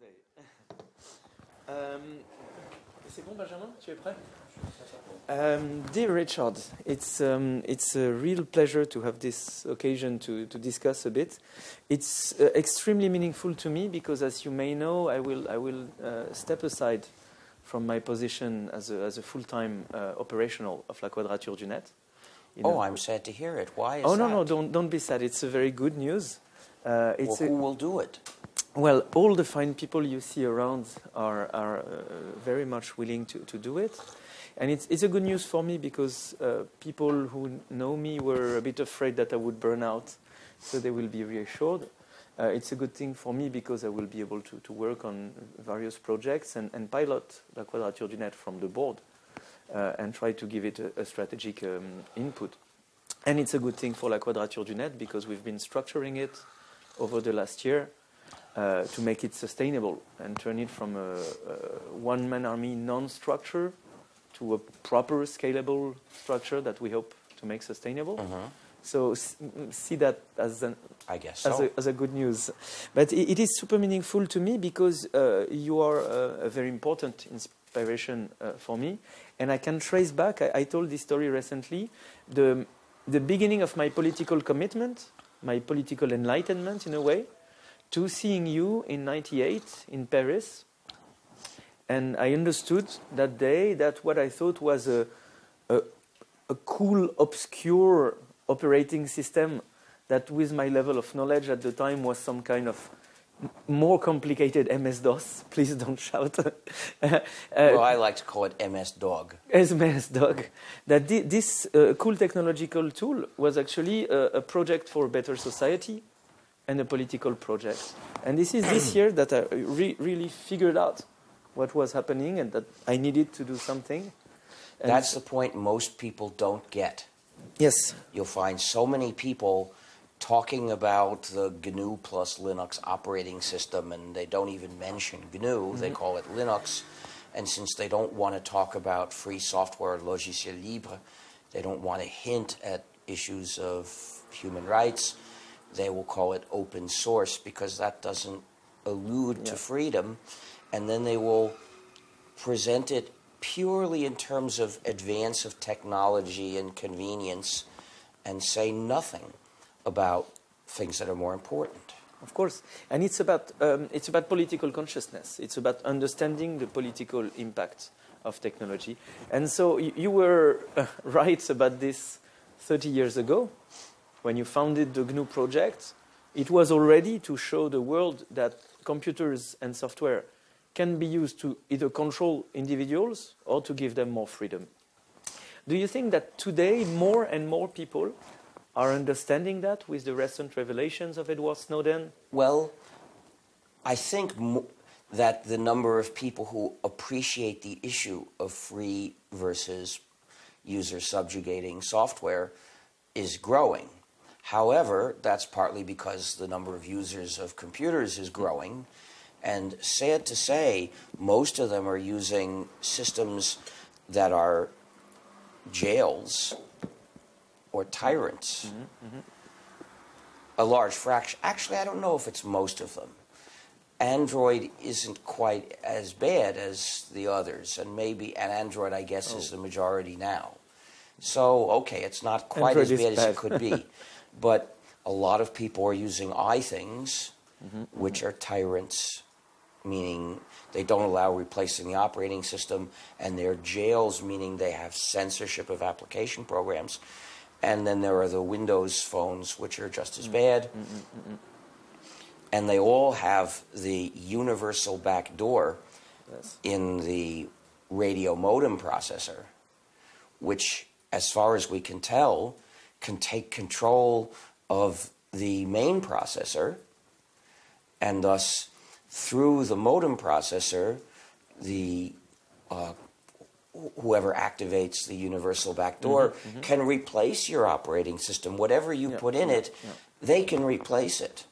today. C'est bon, Benjamin? Tu es prêt? Dear Richard, it's a real pleasure to have this occasion to discuss a bit. It's extremely meaningful to me because, as you may know, I will step aside from my position as a full-time operational of La Quadrature du Net. I'm sad to hear it. Why is that? No, don't be sad. It's a very good news. Who will do it? Well, all the fine people you see around are very much willing to do it. And it's a good news for me because people who know me were a bit afraid that I would burn out, so they will be reassured. It's a good thing for me because I will be able to work on various projects and pilot La Quadrature du Net from the board and try to give it a strategic input. And it's a good thing for La Quadrature du Net because we've been structuring it over the last year to make it sustainable and turn it from a one-man army non-structure to a proper scalable structure that we hope to make sustainable. Mm-hmm. So see that as a good news. But it is super meaningful to me because you are a very important inspiration for me. And I can trace back, I told this story recently, the beginning of my political commitment, my political enlightenment in a way, to seeing you in '98 in Paris. And I understood that day that what I thought was a cool, obscure operating system that with my level of knowledge at the time was some kind of more complicated MS-DOS. Please don't shout. Well, I like to call it MS-DOG. MS-DOG. That this cool technological tool was actually a project for a better society and a political project. And this is this year that I really figured out what was happening and that I needed to do something. And that's the point most people don't get. Yes. You'll find so many people talking about the GNU plus Linux operating system, and they don't even mention GNU. Mm-hmm. They call it Linux. And since they don't want to talk about free software, logiciel libre, they don't want to hint at issues of human rights, they will call it open source because that doesn't allude to freedom. And then they will present it purely in terms of advance of technology and convenience and say nothing about things that are more important. Of course. And it's about political consciousness. It's about understanding the political impact of technology. And so you were right about this 30 years ago. When you founded the GNU project, it was already to show the world that computers and software can be used to either control individuals or to give them more freedom. Do you think that today more and more people are understanding that with the recent revelations of Edward Snowden? Well, I think that the number of people who appreciate the issue of free versus user subjugating software is growing. However, that's partly because the number of users of computers is growing. And sad to say, most of them are using systems that are jails or tyrants. Mm-hmm, mm-hmm. A large fraction. Actually, I don't know if it's most of them. Android isn't quite as bad as the others, and Android, I guess, is the majority now. So, okay, it's not quite Android as bad as it could be. But a lot of people are using iThings, mm-hmm, which are tyrants, meaning they don't allow replacing the operating system, and they're jails, meaning they have censorship of application programs. And then there are the Windows phones, which are just as bad. Mm-hmm. And they all have the universal backdoor in the radio modem processor, which, as far as we can tell, can take control of the main processor, and thus through the modem processor, the whoever activates the universal backdoor mm-hmm. can replace your operating system. Whatever you put in it, they can replace it.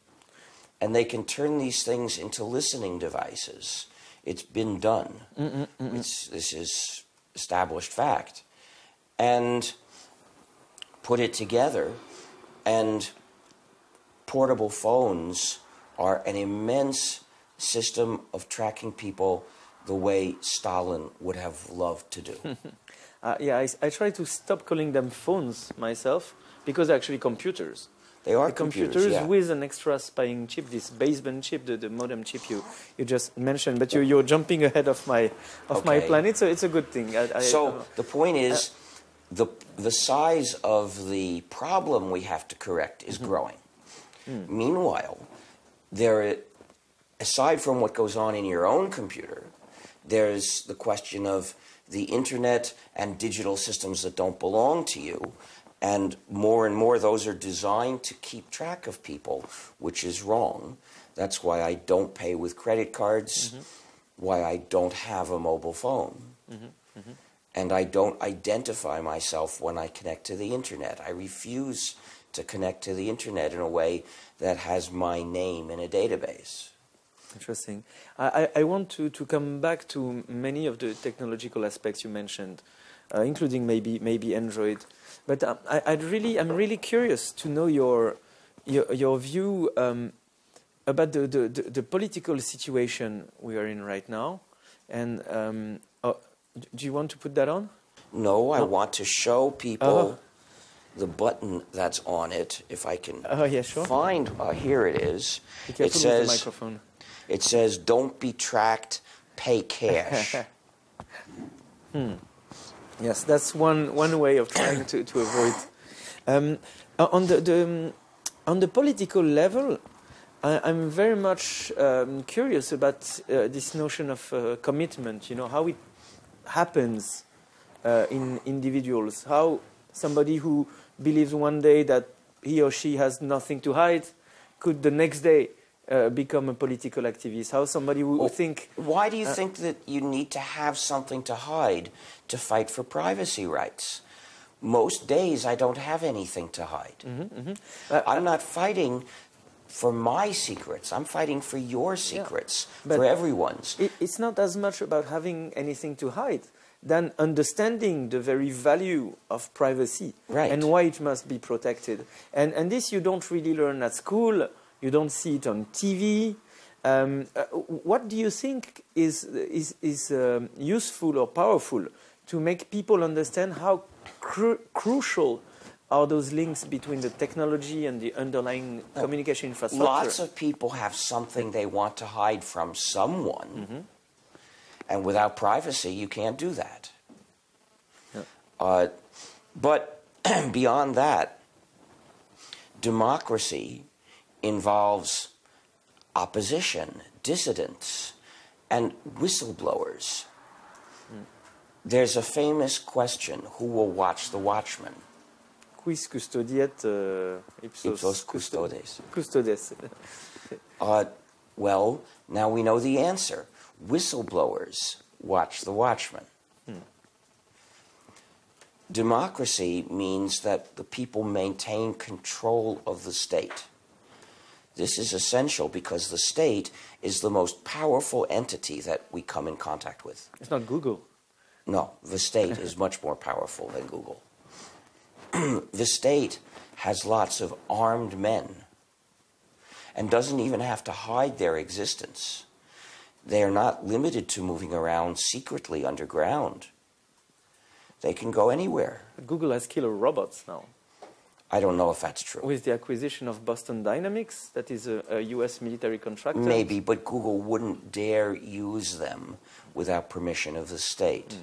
And they can turn these things into listening devices. It's been done. Mm-hmm. Mm-hmm. This is established fact. And put it together, and portable phones are an immense system of tracking people the way Stalin would have loved to do. Yeah, I try to stop calling them phones myself, because they're actually computers. They are The computers yeah. with an extra spying chip, this baseband chip, the modem chip you just mentioned. But you're jumping ahead of my Okay. planet, so it's a good thing. So the point is, the size of the problem we have to correct is growing. Meanwhile, aside from what goes on in your own computer, there's the question of the internet and digital systems that don't belong to you. And more those are designed to keep track of people, which is wrong. That's why I don't pay with credit cards, why I don't have a mobile phone. And I don't identify myself when I connect to the internet. I refuse to connect to the internet in a way that has my name in a database. Interesting. I want to come back to many of the technological aspects you mentioned, including maybe Android. But I'm really curious to know your view about the political situation we are in right now. And do you want to put that on? No, I want to show people the button that's on it. If I can yeah, sure. find, here it is. Be careful with the microphone. It says, "Don't be tracked, pay cash." Yes, that's one way of trying to avoid. On the political level, I'm very much curious about this notion of commitment. You know, how it happens in individuals. How somebody who believes one day that he or she has nothing to hide could the next day become a political activist. How somebody would think... Why do you think that you need to have something to hide to fight for privacy rights? Most days I don't have anything to hide. I'm not fighting for my secrets. I'm fighting for your secrets, for everyone's. It's not as much about having anything to hide than understanding the very value of privacy and why it must be protected. And this you don't really learn at school. You don't see it on TV. What do you think is useful or powerful to make people understand how crucial are those links between the technology and the underlying communication infrastructure? Lots of people have something they want to hide from someone, and without privacy, you can't do that. But beyond that, democracy involves opposition, dissidents, and whistleblowers. There's a famous question, who will watch the watchman? Quis custodiet Ipsos custodes. Custodes. Well, now we know the answer. Whistleblowers watch the watchman. Democracy means that the people maintain control of the state. This is essential because the state is the most powerful entity that we come in contact with. It's not Google. No, the state is much more powerful than Google. The state has lots of armed men and doesn't even have to hide their existence. They are not limited to moving around secretly underground. They can go anywhere. Google has killer robots now. I don't know if that's true. With the acquisition of Boston Dynamics, that is a US military contractor. Maybe, but Google wouldn't dare use them without permission of the state.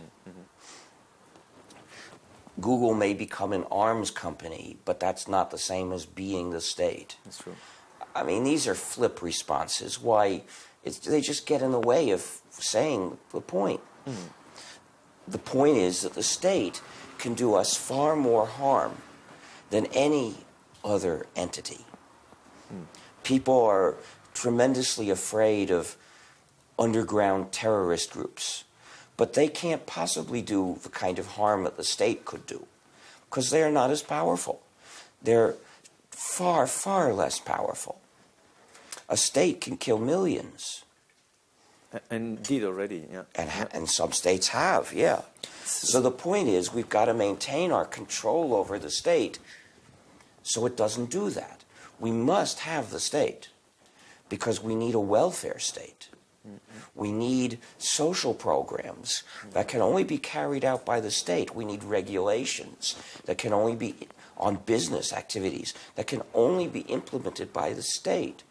Google may become an arms company, but that's not the same as being the state. That's true. I mean, these are flip responses. Why? They just get in the way of saying the point. The point is that the state can do us far more harm than any other entity. People are tremendously afraid of underground terrorist groups, but they can't possibly do the kind of harm that the state could do because they are not as powerful. They're far, far less powerful. A state can kill millions. And did already, yeah. And some states have, yeah. So the point is we've got to maintain our control over the state so it doesn't do that. We must have the state, because we need a welfare state. We need social programs that can only be carried out by the state. We need regulations that can only be on business activities that can only be implemented by the state.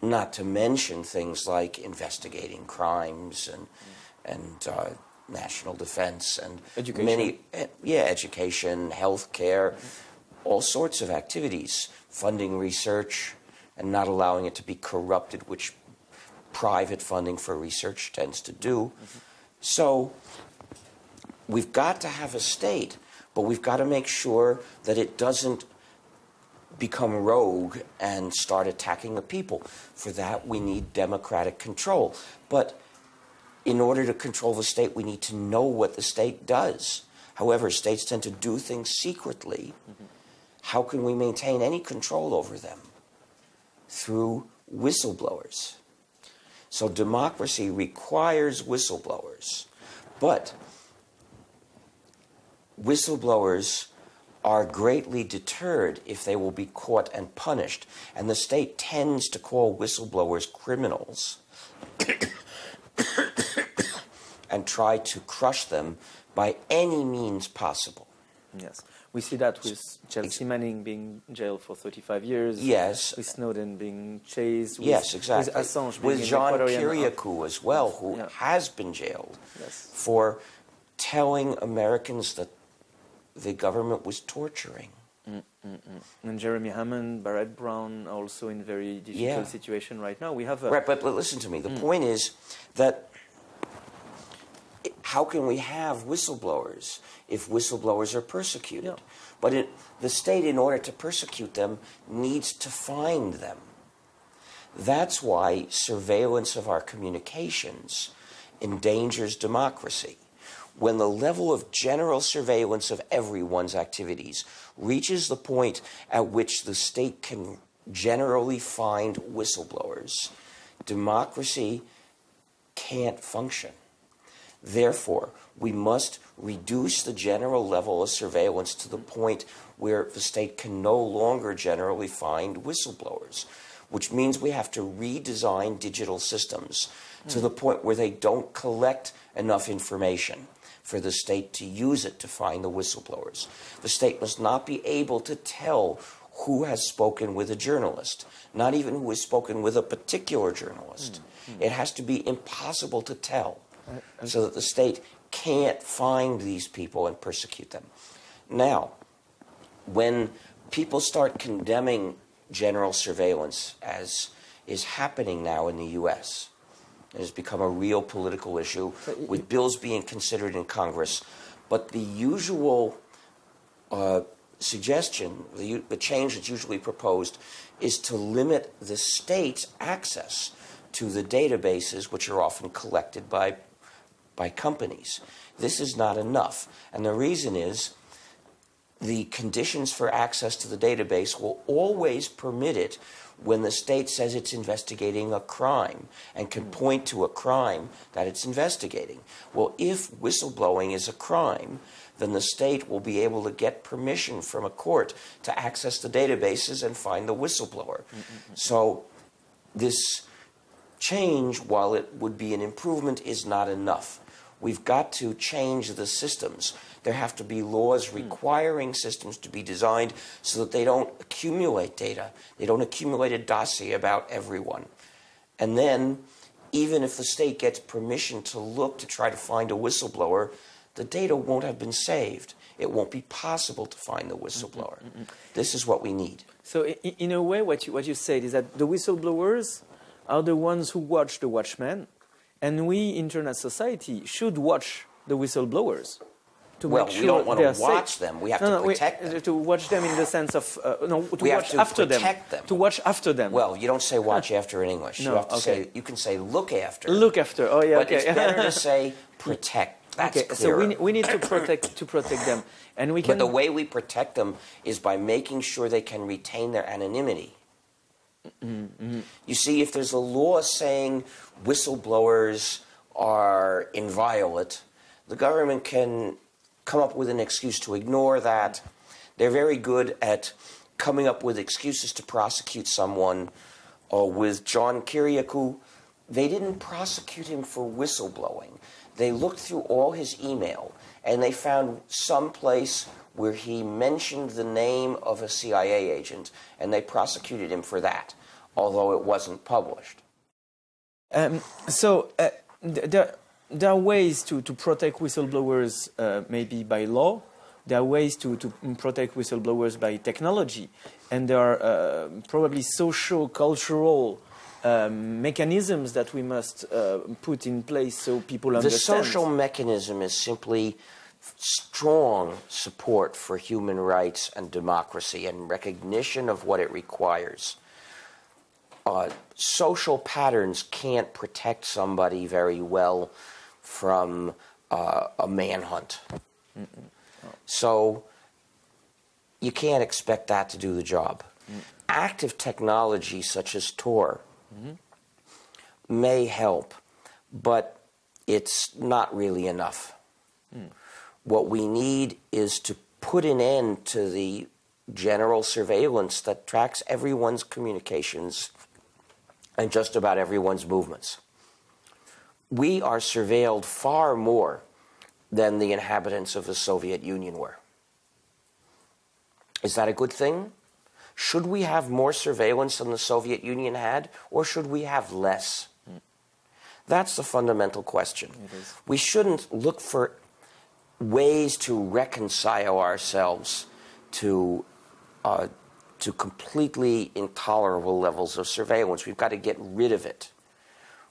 Not to mention things like investigating crimes and national defense and education. Education, healthcare, all sorts of activities, funding research and not allowing it to be corrupted, which private funding for research tends to do. So we've got to have a state, but we've got to make sure that it doesn't become rogue and start attacking the people. For that, we need democratic control. But in order to control the state, we need to know what the state does. However, states tend to do things secretly. How can we maintain any control over them? Through whistleblowers. So democracy requires whistleblowers. But whistleblowers are greatly deterred if they will be caught and punished. And the state tends to call whistleblowers criminals and try to crush them by any means possible. Yes. We see that with Chelsea Manning being jailed for 35 years. Yes. With Snowden being chased. Yes, exactly. With Assange being with John Ecuadorian. Kiriakou as well, who has been jailed for telling Americans that the government was torturing. And Jeremy Hammond, Barrett Brown, also in very difficult situation right now. We have right, but listen to me. The point is that how can we have whistleblowers if whistleblowers are persecuted? Yeah. But the state, in order to persecute them, needs to find them. That's why surveillance of our communications endangers democracy. When the level of general surveillance of everyone's activities reaches the point at which the state can generally find whistleblowers, democracy can't function. Therefore, we must reduce the general level of surveillance to the point where the state can no longer generally find whistleblowers, which means we have to redesign digital systems to the point where they don't collect enough information for the state to use it to find the whistleblowers. The state must not be able to tell who has spoken with a journalist, not even who has spoken with a particular journalist. It has to be impossible to tell, so that the state can't find these people and persecute them. Now, when people start condemning general surveillance, as is happening now in the U.S., it has become a real political issue with bills being considered in Congress. But the usual suggestion, the change that's usually proposed, is to limit the state's access to the databases which are often collected by companies. This is not enough. And the reason is the conditions for access to the database will always permit it when the state says it's investigating a crime and can point to a crime that it's investigating. Well, if whistleblowing is a crime, then the state will be able to get permission from a court to access the databases and find the whistleblower. So this change, while it would be an improvement, is not enough. We've got to change the systems. There have to be laws requiring systems to be designed so that they don't accumulate data. They don't accumulate a dossier about everyone. And then, even if the state gets permission to look to try to find a whistleblower, the data won't have been saved. It won't be possible to find the whistleblower. This is what we need. So, in a way, what you said is that the whistleblowers are the ones who watch the watchmen, and we, internet society, should watch the whistleblowers. Well, we don't want to watch them. We have to protect them. To watch them in the sense of to watch after them. To watch after them. Well, you don't say watch after in English. No, you have to say, you can say look after. Look after. Oh yeah. But it's better to say protect. That's clearer. So we need to protect them, and we can. But the way we protect them is by making sure they can retain their anonymity. You see, if there's a law saying whistleblowers are inviolate, the government can come up with an excuse to ignore that. They're very good at coming up with excuses to prosecute someone with John Kiriakou, they didn't prosecute him for whistleblowing. They looked through all his email, and they found some place where he mentioned the name of a CIA agent, and they prosecuted him for that, although it wasn't published. There are ways to protect whistleblowers, maybe by law. There are ways to protect whistleblowers by technology. And there are probably social, cultural mechanisms that we must put in place so people understand. The social mechanism is simply strong support for human rights and democracy and recognition of what it requires. Social patterns can't protect somebody very well from a manhunt. So you can't expect that to do the job. Active technology such as Tor may help, but it's not really enough. What we need is to put an end to the general surveillance that tracks everyone's communications and just about everyone's movements. We are surveilled far more than the inhabitants of the Soviet Union were. Is that a good thing? Should we have more surveillance than the Soviet Union had, or should we have less? That's the fundamental question. We shouldn't look for ways to reconcile ourselves to completely intolerable levels of surveillance. We've got to get rid of it.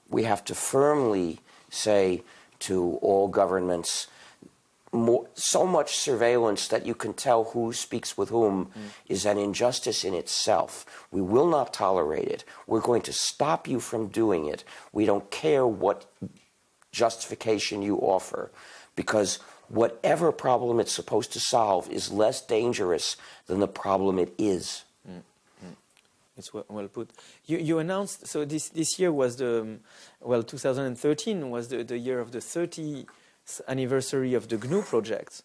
We have to firmly say to all governments, so much surveillance that you can tell who speaks with whom is an injustice in itself. We will not tolerate it. We're going to stop you from doing it. We don't care what justification you offer, because whatever problem it's supposed to solve is less dangerous than the problem it is. It's well put. You announced, so this year was 2013 was the year of the 30th anniversary of the GNU project.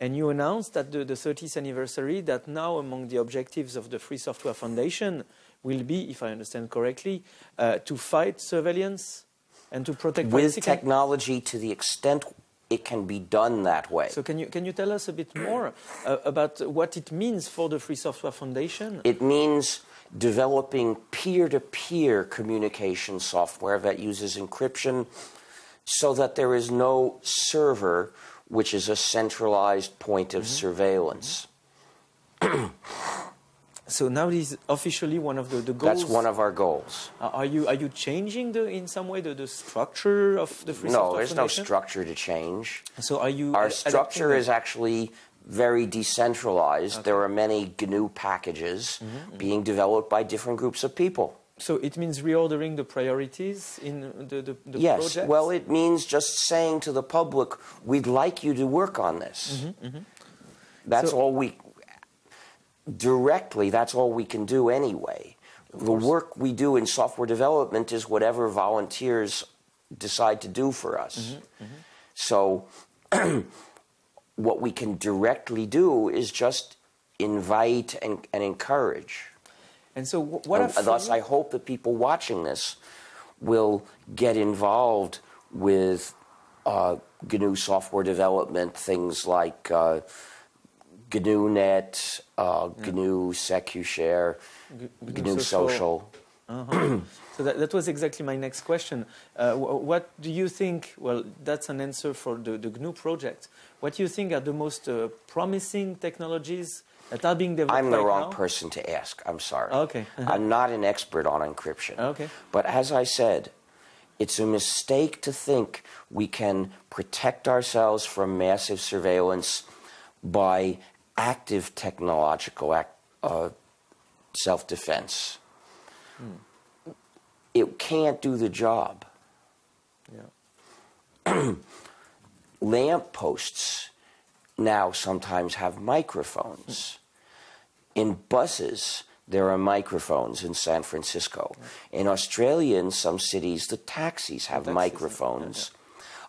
And you announced that the 30th anniversary, that now among the objectives of the Free Software Foundation will be, if I understand correctly, to fight surveillance and to protect with technology to the extent it can be done that way. So can you tell us a bit more about what it means for the Free Software Foundation? It means developing peer-to-peer communication software that uses encryption so that there is no server which is a centralized point of surveillance. So now this is officially one of the goals? That's one of our goals. Are you changing in some way the structure of the Free Software Foundation? No, there's no structure to change. So are you Our structure is actually very decentralized. Okay. There are many GNU packages being developed by different groups of people. So it means reordering the priorities in the yes, projects? Well, it means just saying to the public, we'd like you to work on this. That's all we... Directly, that's all we can do anyway. The work we do in software development is whatever volunteers decide to do for us. So what we can directly do is just invite and encourage. And so what thus, I hope that people watching this will get involved with GNU software development, things like GNU-net, GNU SecuShare, GNU Social. So that was exactly my next question. What do you think, well, that's an answer for the GNU project. What do you think are the most promising technologies that are being developed I'm the wrong now? person to ask. I'm sorry. Okay. I'm not an expert on encryption. Okay. But as I said, it's a mistake to think we can protect ourselves from massive surveillance by active technological self-defense. It can't do the job. Yeah. Lampposts now sometimes have microphones. In buses, there are microphones in San Francisco. In Australia, in some cities, the taxis have microphones.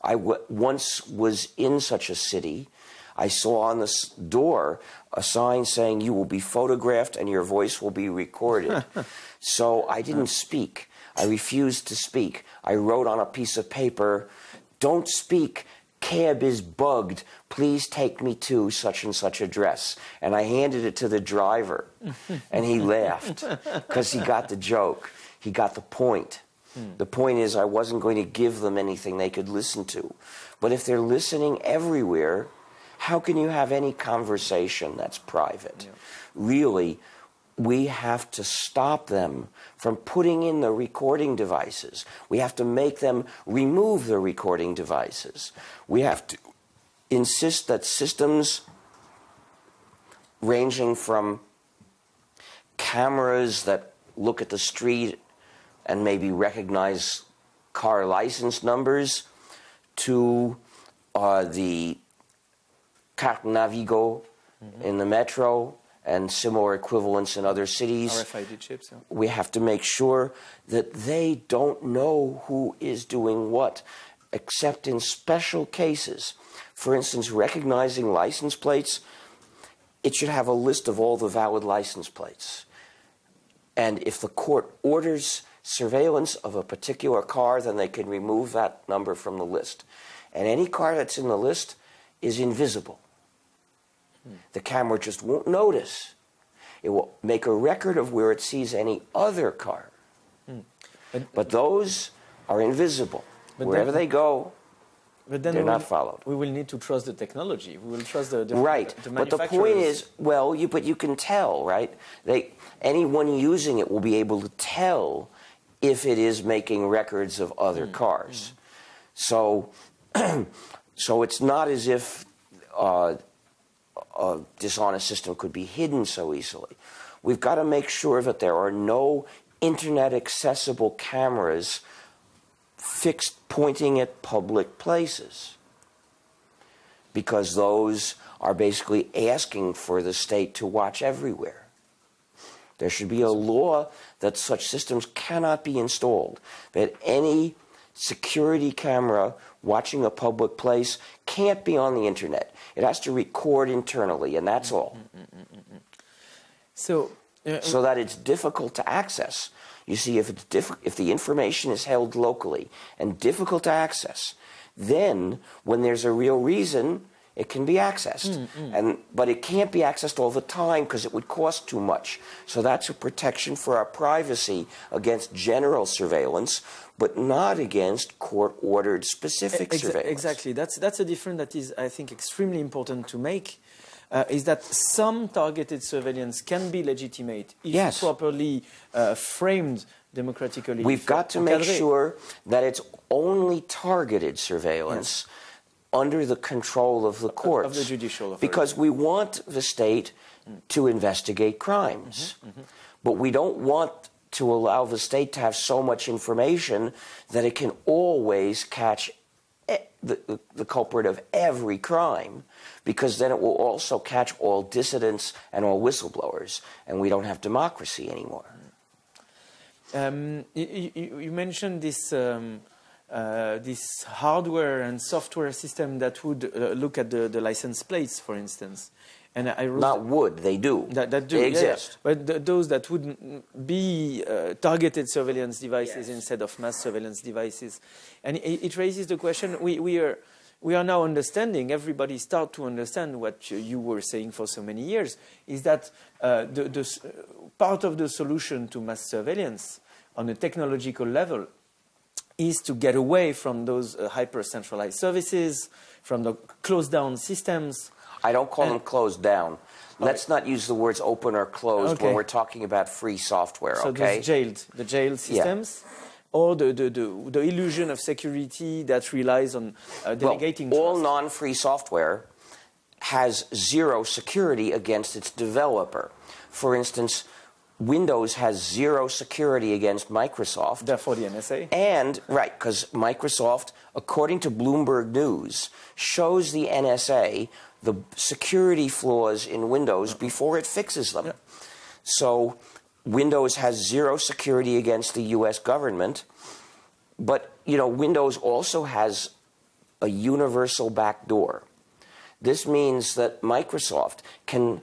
I once was in such a city. I saw on the door a sign saying you will be photographed and your voice will be recorded. So I didn't speak. I refused to speak. I wrote on a piece of paper, "Don't speak. Cab is bugged. Please take me to such and such address." And I handed it to the driver. And he laughed because he got the joke. He got the point. The point is I wasn't going to give them anything they could listen to. But if they're listening everywhere, how can you have any conversation that's private? Yeah. Really, we have to stop them from putting in the recording devices. We have to make them remove the recording devices. We have to insist that systems ranging from cameras that look at the street and maybe recognize car license numbers to the Carte Navigo in the metro and similar equivalents in other cities. RFID chips. Yeah. We have to make sure that they don't know who is doing what, except in special cases. For instance, recognizing license plates, it should have a list of all the valid license plates. And if the court orders surveillance of a particular car, then they can remove that number from the list. And any car that's in the list is invisible. The camera just won't notice. It will make a record of where it sees any other car. But those are invisible. Wherever they go, they're not followed. We will need to trust the technology. We will trust the right. The but the point is, well, you can tell, right? Anyone using it will be able to tell if it is making records of other cars. So, so it's not as if a dishonest system could be hidden so easily. We've got to make sure that there are no internet-accessible cameras fixed pointing at public places, because those are basically asking for the state to watch everywhere. There should be a law that such systems cannot be installed, that any security camera watching a public place can't be on the internet. It has to record internally, and that's all. So that it's difficult to access. You see, if the information is held locally and difficult to access, then when there's a real reason, it can be accessed. But it can't be accessed all the time because it would cost too much. So that's a protection for our privacy against general surveillance, but not against court-ordered specific surveillance. Exactly. That's a difference that is, I think, extremely important to make. Is that some targeted surveillance can be legitimate if properly framed democratically. We've got to make sure that it's only targeted surveillance under the control of the courts. Of the judicial authority. Because we want the state to investigate crimes. But we don't want to allow the state to have so much information that it can always catch the culprit of every crime, because then it will also catch all dissidents and all whistleblowers, and we don't have democracy anymore. You mentioned this this hardware and software system that would look at the license plates, for instance. And they do. They exist. Yeah. But those that would be targeted surveillance devices instead of mass surveillance devices. And it raises the question, we are now understanding, everybody start to understand what you were saying for so many years, is that the part of the solution to mass surveillance on a technological level is to get away from those hyper-centralized services, from the closed-down systems. I don't call them closed down. Let's not use the words open or closed when we're talking about free software, so the jailed systems, or the illusion of security that relies on delegating trust. All non-free software has zero security against its developer. For instance, Windows has zero security against Microsoft. Therefore, the NSA. And, because Microsoft, according to Bloomberg News, shows the NSA the security flaws in Windows before it fixes them. So Windows has zero security against the U.S. government, but Windows also has a universal backdoor This means that Microsoft can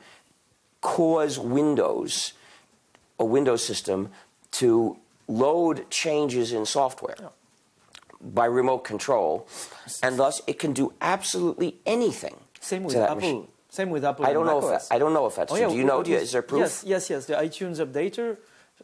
cause Windows, a Windows system, to load changes in software by remote control, and thus it can do absolutely anything. Same with Apple. Machine. Same with Apple. I don't know if that's true. Do you know? Is there proof? Yes. The iTunes updater,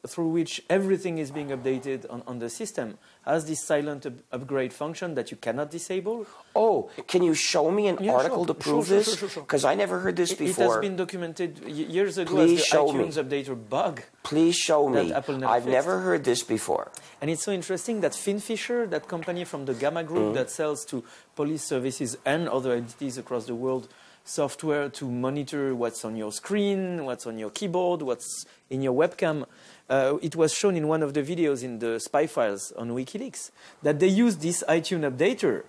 through which everything is being updated on the system, has this silent upgrade function that you cannot disable. Oh, can you show me an article to prove this? Because I never heard this before. It has been documented years ago as the iTunes updater bug. Please show me. I've never heard this before. And it's so interesting that Finfisher, that company from the Gamma Group that sells to police services and other entities across the world, software to monitor what's on your screen, what's on your keyboard, what's in your webcam. It was shown in one of the videos in the spy files on WikiLeaks that they use this iTunes updater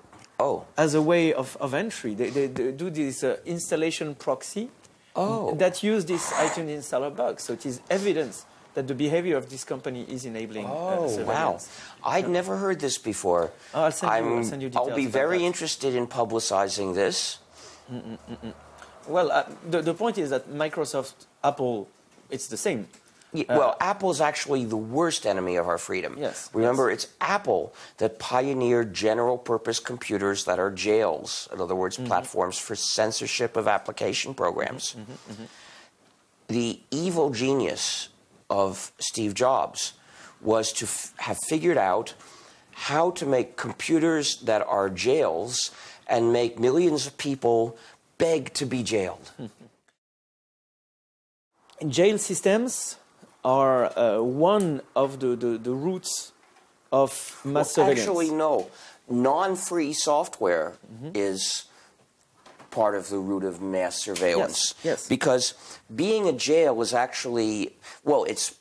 as a way of entry. They do this installation proxy that use this iTunes installer bug. So it is evidence that the behavior of this company is enabling surveillance. Wow. I'd never heard this before. I'll send you details. I'll be very interested in publicizing this. Well, the point is that Microsoft, Apple, it's the same. Well, Apple's actually the worst enemy of our freedom. Yes. Remember, it's Apple that pioneered general-purpose computers that are jails, in other words, platforms for censorship of application programs. The evil genius of Steve Jobs was to have figured out how to make computers that are jails and make millions of people beg to be jailed. Jail systems are one of the roots of mass surveillance. Actually, no. Non-free software is part of the root of mass surveillance. Yes. Because being a jail is actually, well, it's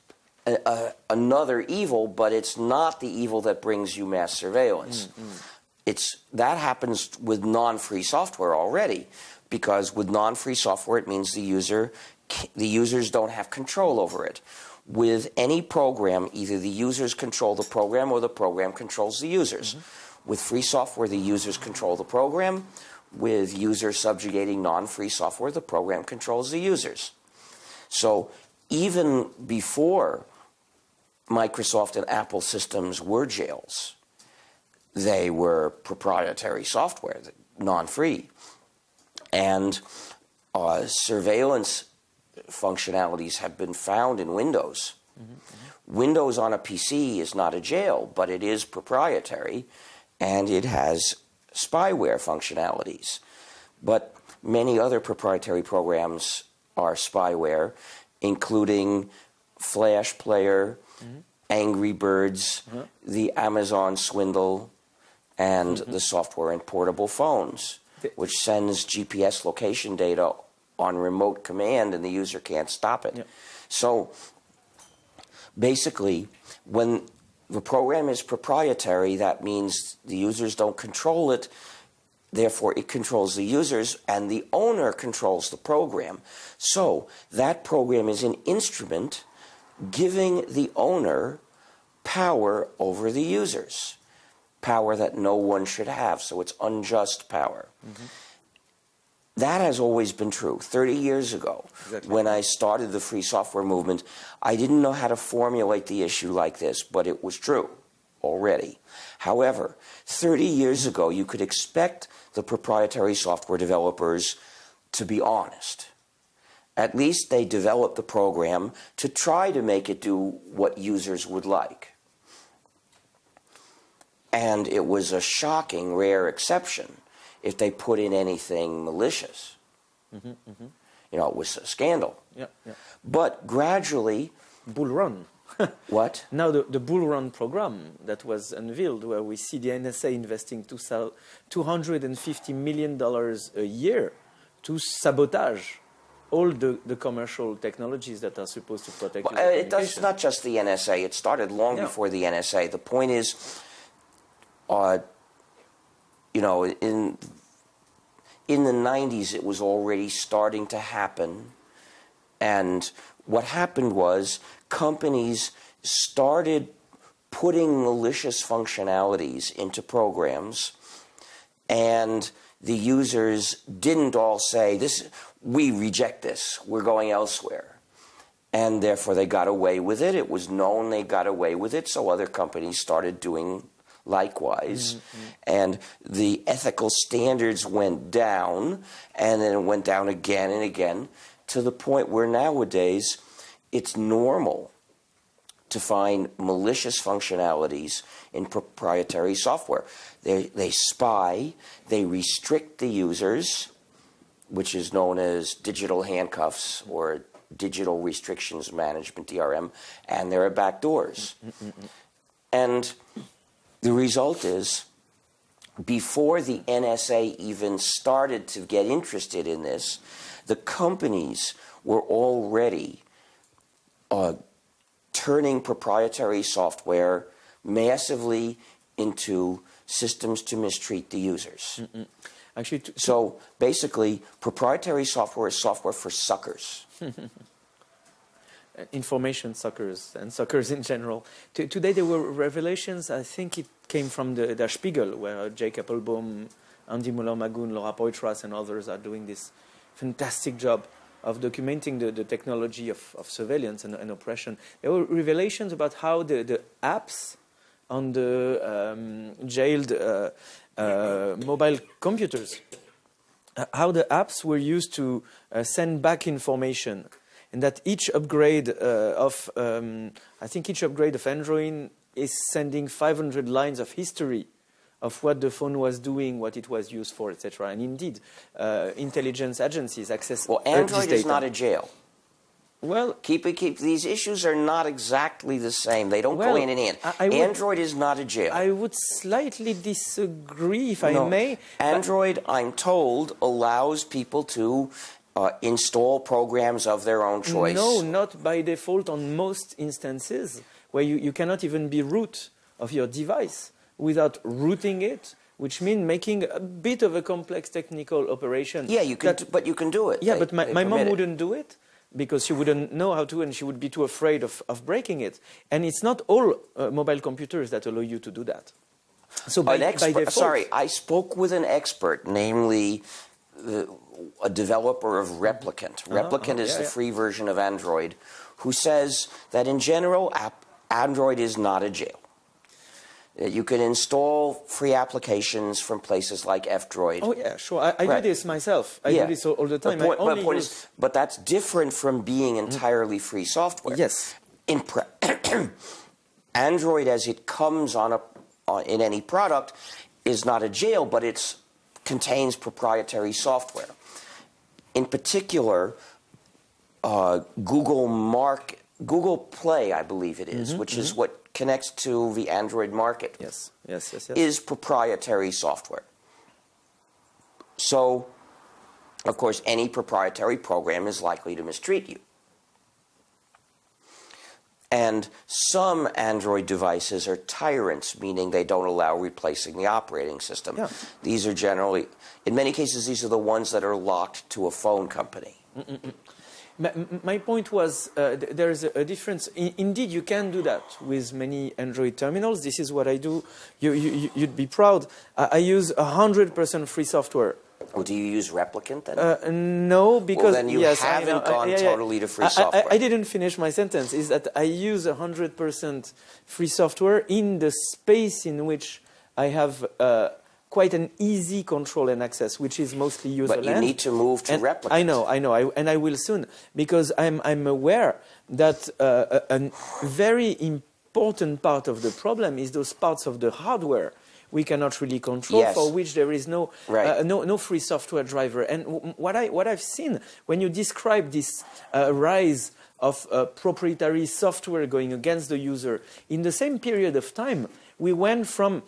another evil, but it's not the evil that brings you mass surveillance. That happens with non-free software already, because with non-free software it means the users don't have control over it. With any program, either the users control the program or the program controls the users. With free software, the users control the program. With users subjugating non-free software, the program controls the users. So even before Microsoft and Apple systems were jails, they were proprietary software, non-free. And surveillance functionalities have been found in Windows. Windows on a PC is not a jail, but it is proprietary, and it has spyware functionalities. But many other proprietary programs are spyware, including Flash Player, Angry Birds, the Amazon Swindle, and the software in portable phones, which sends GPS location data on remote command, and the user can't stop it. So basically, when the program is proprietary, that means the users don't control it, therefore it controls the users, and the owner controls the program. So that program is an instrument giving the owner power over the users, power that no one should have, so it's unjust power. That has always been true. 30 years ago, when I started the free software movement, I didn't know how to formulate the issue like this, but it was true already. However, 30 years ago, you could expect the proprietary software developers to be honest. At least they developed the program to try to make it do what users would like. And it was a shocking, rare exception if they put in anything malicious. You know, it was a scandal. But gradually... Bull Run. What? Now the Bull Run program that was unveiled, where we see the NSA investing $250 million a year to sabotage all the commercial technologies that are supposed to protect it's not just the NSA. It started long before the NSA. The point is, you know, in the 90s, it was already starting to happen. And what happened was companies started putting malicious functionalities into programs and the users didn't all say, we reject this, we're going elsewhere. And therefore they got away with it. It was known they got away with it, so other companies started doing likewise. Mm-hmm. And the ethical standards went down, and then it went down again and again, to the point where nowadays it's normal to find malicious functionalities in proprietary software. They spy, they restrict the users, which is known as digital handcuffs or digital restrictions management, DRM, and there are backdoors. Mm-hmm. And the result is, before the NSA even started to get interested in this, the companies were already turning proprietary software massively into systems to mistreat the users. Mm-mm. Actually, so basically, proprietary software is software for suckers. Information suckers and suckers in general. Today there were revelations, I think it came from the Der Spiegel, where Jake Applebaum, Andy Muller-Magoon, Laura Poitras and others are doing this fantastic job of documenting the technology of surveillance and oppression. There were revelations about how the apps on the jailed mobile computers, how the apps were used to send back information, and that each upgrade I think each upgrade of Android is sending 500 lines of history of what the phone was doing, what it was used for, etc. And indeed, intelligence agencies access. Well, Android is not a jail. Well, keep these issues are not exactly the same. They don't go hand in hand. Android is not a jail. I would slightly disagree, if I may. Android, I'm told, allows people to install programs of their own choice. No, not by default on most instances, where you cannot even be root of your device without rooting it, which means making a bit of a complex technical operation. Yeah, you can, but you can do it. Yeah, but my mom wouldn't do it because she wouldn't know how to, and she would be too afraid of breaking it. And it's not all mobile computers that allow you to do that. So by default... Sorry, I spoke with an expert, namely a developer of Replicant. Replicant is the free version of Android, who says that in general, Android is not a jail. You can install free applications from places like F-Droid. Oh, yeah, sure. I do this myself. I do this all the time. But that's different from being entirely free software. Yes. Android, as it comes in any product, is not a jail, but it contains proprietary software. In particular, Google Play, I believe it is, which is what connects to the Android market, yes. is proprietary software. So, of course, any proprietary program is likely to mistreat you. And some Android devices are tyrants, meaning they don't allow replacing the operating system. Yeah. These are generally, in many cases, these are the ones that are locked to a phone company. My point was there is a difference. Indeed, you can do that with many Android terminals. This is what I do. You'd be proud. I use 100% free software. Well, do you use Replicant then? No, because then you haven't gone totally to free software. I didn't finish my sentence. Is that I use 100% free software in the space in which I have quite an easy control and access, which is mostly user-land. But you need to move to Replicant. I know, and I will soon, because I'm aware that a very important part of the problem is those parts of the hardware we cannot really control, for which there is no free software driver. And what I've seen when you describe this rise of proprietary software going against the user, in the same period of time, we went from,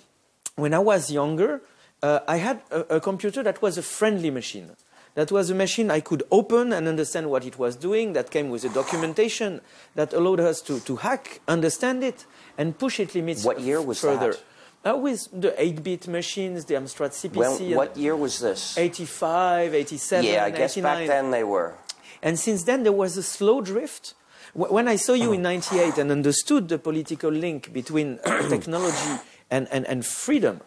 when I was younger, I had a computer that was a friendly machine. That was a machine I could open and understand what it was doing, that came with a documentation that allowed us to hack, understand it, and push its limits further. What year was that? With the 8-bit machines, the Amstrad CPC. What year was this? 85, 87, yeah, I guess 89. Back then they were. And since then there was a slow drift. When I saw you in 98 and understood the political link between technology and freedom,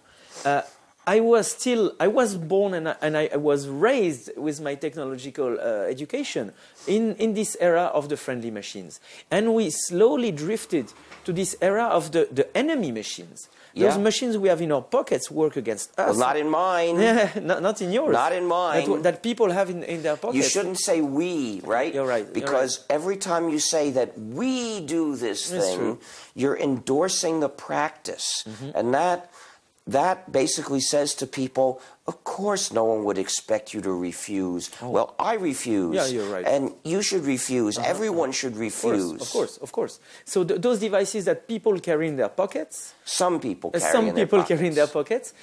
I was born and I was raised with my technological education in this era of the friendly machines. And we slowly drifted to this era of the enemy machines. Those machines we have in our pockets work against us. Well, not in mine. Not in yours. Not in mine. That people have in their pockets. You shouldn't say we, right? You're right. Because every time you say that we do this thing, you're endorsing the practice. And that basically says to people, of course no one would expect you to refuse. Well, I refuse. Yeah, you're right. And you should refuse. Everyone should refuse. Of course. So those devices that people carry in their pockets, some people carry in their pockets,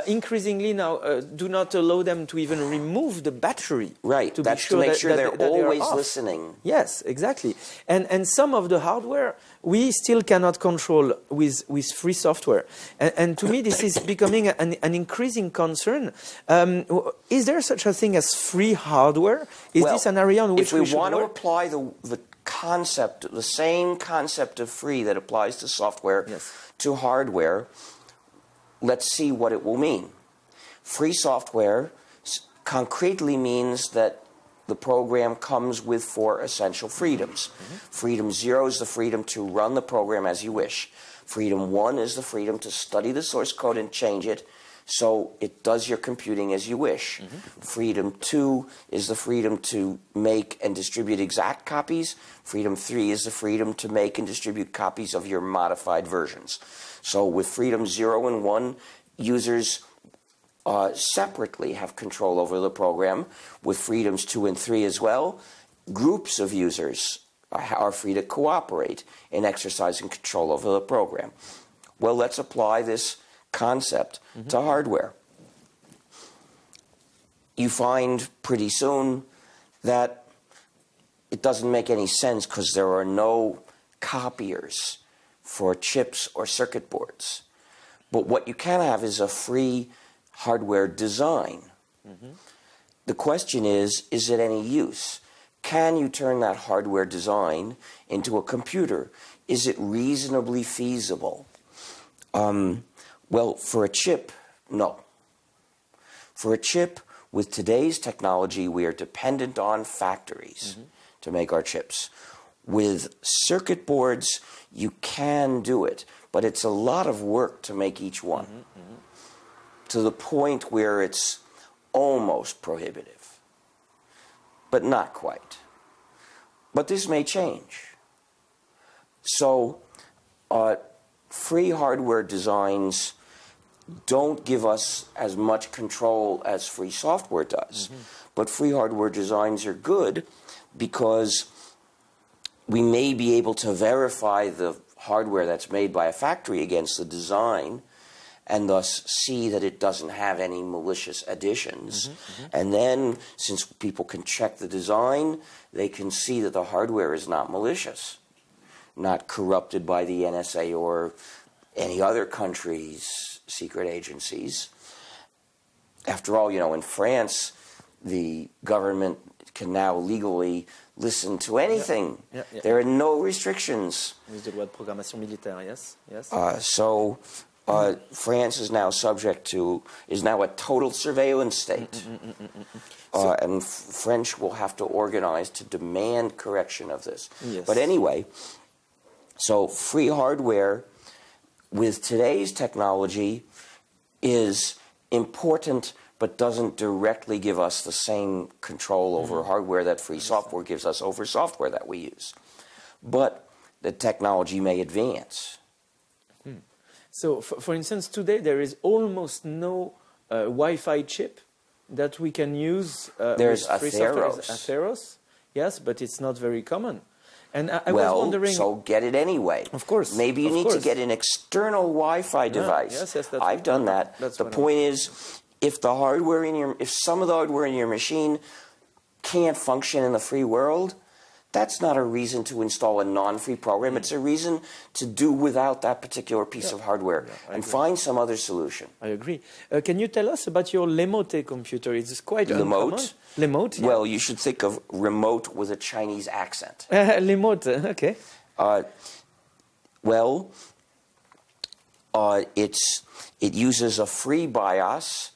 increasingly now do not allow them to even remove the battery. Right, to that's be sure to make sure they're always off. listening. Yes, exactly. And some of the hardware we still cannot control with free software. And to me, this is becoming an increasing concern. Is there such a thing as free hardware? Is this an area on which we should want to work? apply the concept, the same concept of free that applies to software to hardware, let's see what it will mean. Free software concretely means that the program comes with 4 essential freedoms. Freedom 0 is the freedom to run the program as you wish. Freedom 1 is the freedom to study the source code and change it so it does your computing as you wish. Freedom 2 is the freedom to make and distribute exact copies. Freedom 3 is the freedom to make and distribute copies of your modified versions. So with Freedom 0 and 1, users separately have control over the program. With Freedoms 2 and 3 as well, groups of users are free to cooperate in exercising control over the program. Well, let's apply this concept to hardware. You find pretty soon that it doesn't make any sense because there are no copiers for chips or circuit boards. But what you can have is a free hardware design. The question is it any use? Can you turn that hardware design into a computer? Is it reasonably feasible? Well, for a chip, no. For a chip, with today's technology, we are dependent on factories to make our chips. With circuit boards, you can do it, but it's a lot of work to make each one, to the point where it's almost prohibitive, but not quite. But this may change. So, free hardware designs don't give us as much control as free software does. But free hardware designs are good because we may be able to verify the hardware that's made by a factory against the design and thus see that it doesn't have any malicious additions. And then, since people can check the design, they can see that the hardware is not malicious, not corrupted by the NSA or any other country's secret agencies. After all, you know, in France, the government can now legally listen to anything. There are no restrictions. With the loi de programmation militaire, yes. So France is now is now a total surveillance state. And French will have to organize to demand correction of this. But anyway, so free hardware with today's technology is important, but doesn't directly give us the same control over hardware that free software gives us over software that we use. But the technology may advance. So, for instance, today there is almost no Wi-Fi chip that we can use There's with free software. Atheros. Yes, but it's not very common. And I was wondering... so get it anyway. Of course. Maybe you need to get an external Wi-Fi device. Yes, I've done that. The point is, if some of the hardware in your machine can't function in the free world, that's not a reason to install a non-free program. It's a reason to do without that particular piece of hardware and find some other solution. I agree. Can you tell us about your Lemote computer? It's quite uncommon. Lemote? Well, you should think of remote with a Chinese accent. Lemote, okay. it uses a free BIOS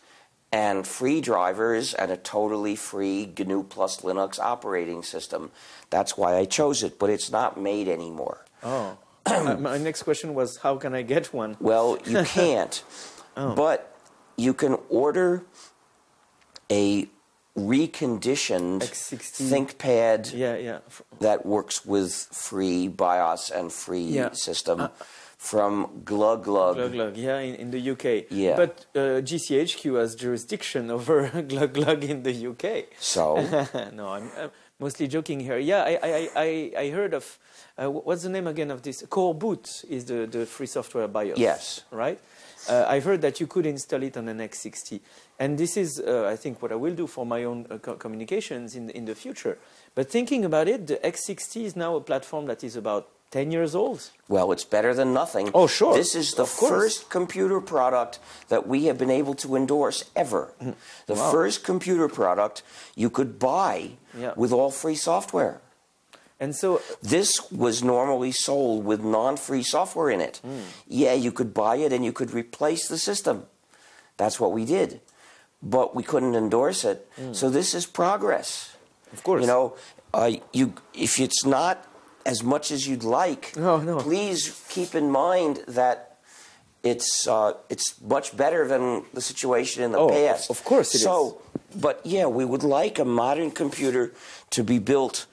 and free drivers and a totally free GNU plus Linux operating system. That's why I chose it, but it's not made anymore. Oh. My next question was, how can I get one? Well, you can't, but you can order a reconditioned X60 ThinkPad that works with free BIOS and free system from Glug Glug. Glug Glug, in the UK. Yeah. But GCHQ has jurisdiction over Glug Glug in the UK. So? No, I'm mostly joking here. Yeah, I heard of, what's the name again of this? Core Boot is the free software BIOS. Yes. Right? I've heard that you could install it on an X60. And this is, I think, what I will do for my own communications in the future. But thinking about it, the X60 is now a platform that is about 10 years old. Well, it's better than nothing. Oh, sure. This is the first computer product that we have been able to endorse ever. The first computer product you could buy with all free software. And so this was normally sold with non-free software in it. Yeah, you could buy it and you could replace the system. That's what we did. But we couldn't endorse it. So this is progress. Of course. You know, if it's not as much as you'd like, please keep in mind that it's much better than the situation in the past. Of course it is. But yeah, we would like a modern computer to be built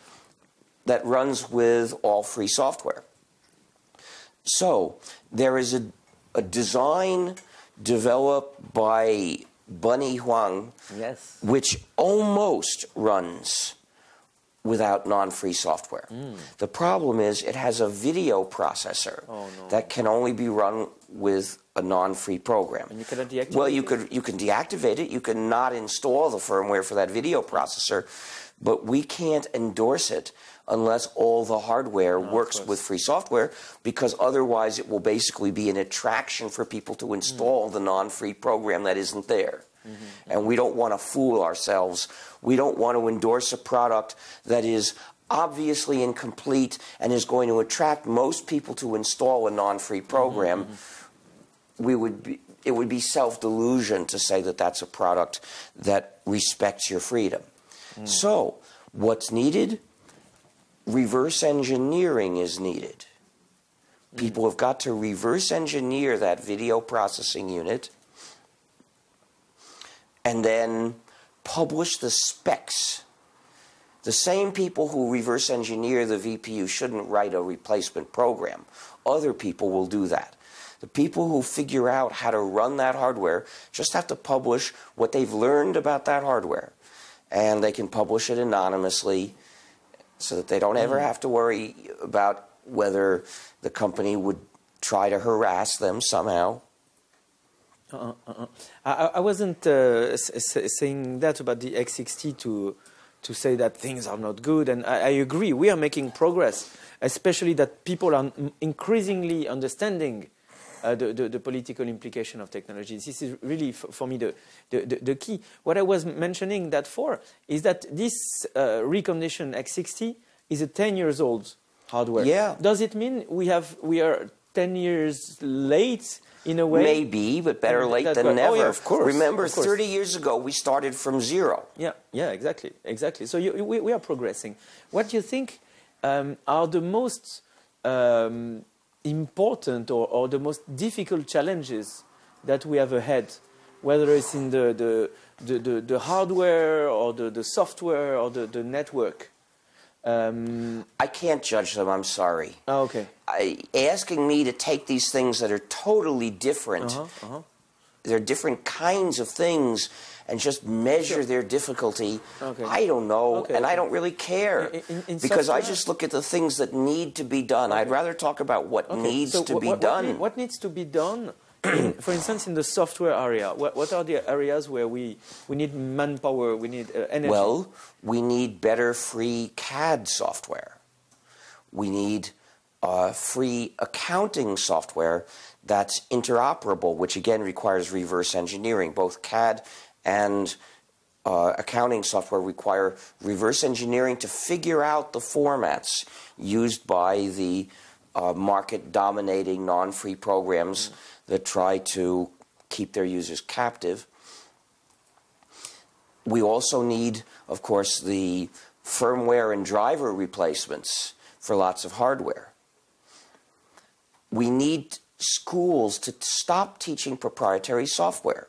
that runs with all free software. So there is a design developed by Bunny Huang, which almost runs without non-free software. The problem is it has a video processor that can only be run with a non-free program. And you cannot deactivate Well, you can deactivate it. You can not install the firmware for that video processor, but we can't endorse it unless all the hardware works with free software, because otherwise it will basically be an attraction for people to install the non-free program that isn't there. And we don't want to fool ourselves. We don't want to endorse a product that is obviously incomplete and is going to attract most people to install a non-free program. It would be self-delusion to say that that's a product that respects your freedom. So, what's needed? Reverse engineering is needed. People have got to reverse engineer that video processing unit and then publish the specs. The same people who reverse engineer the VPU shouldn't write a replacement program. Other people will do that. The people who figure out how to run that hardware just have to publish what they've learned about that hardware. And they can publish it anonymously so that they don't ever have to worry about whether the company would try to harass them somehow. I wasn't saying that about the X60 to say that things are not good, and I agree. We are making progress, especially that people are increasingly understanding the political implication of technologies. This is really, for me, the key. What I was mentioning that for is that this reconditioned X60 is a 10 years old hardware. Yeah. Does it mean we are 10 years late in a way? Maybe, but better late than never. Oh, yeah, of course. Remember, of course. 30 years ago, we started from zero. Yeah, exactly. So we are progressing. What do you think are the most important or the most difficult challenges that we have ahead, whether it's in the hardware or the software or the network? I can't judge them, I'm sorry. Oh, okay. Asking me to take these things that are totally different, they're different kinds of things, and just measure their difficulty, I don't know, and I don't really care, because software? I just look at the things that need to be done. I'd rather talk about what needs to be done. What needs to be done? For instance, in the software area, what are the areas where we need manpower, we need energy? Well, we need better free CAD software. We need free accounting software that's interoperable, which again requires reverse engineering. Both CAD and accounting software require reverse engineering to figure out the formats used by the market-dominating, non-free programs that try to keep their users captive. We also need, of course, the firmware and driver replacements for lots of hardware. We need schools to stop teaching proprietary software.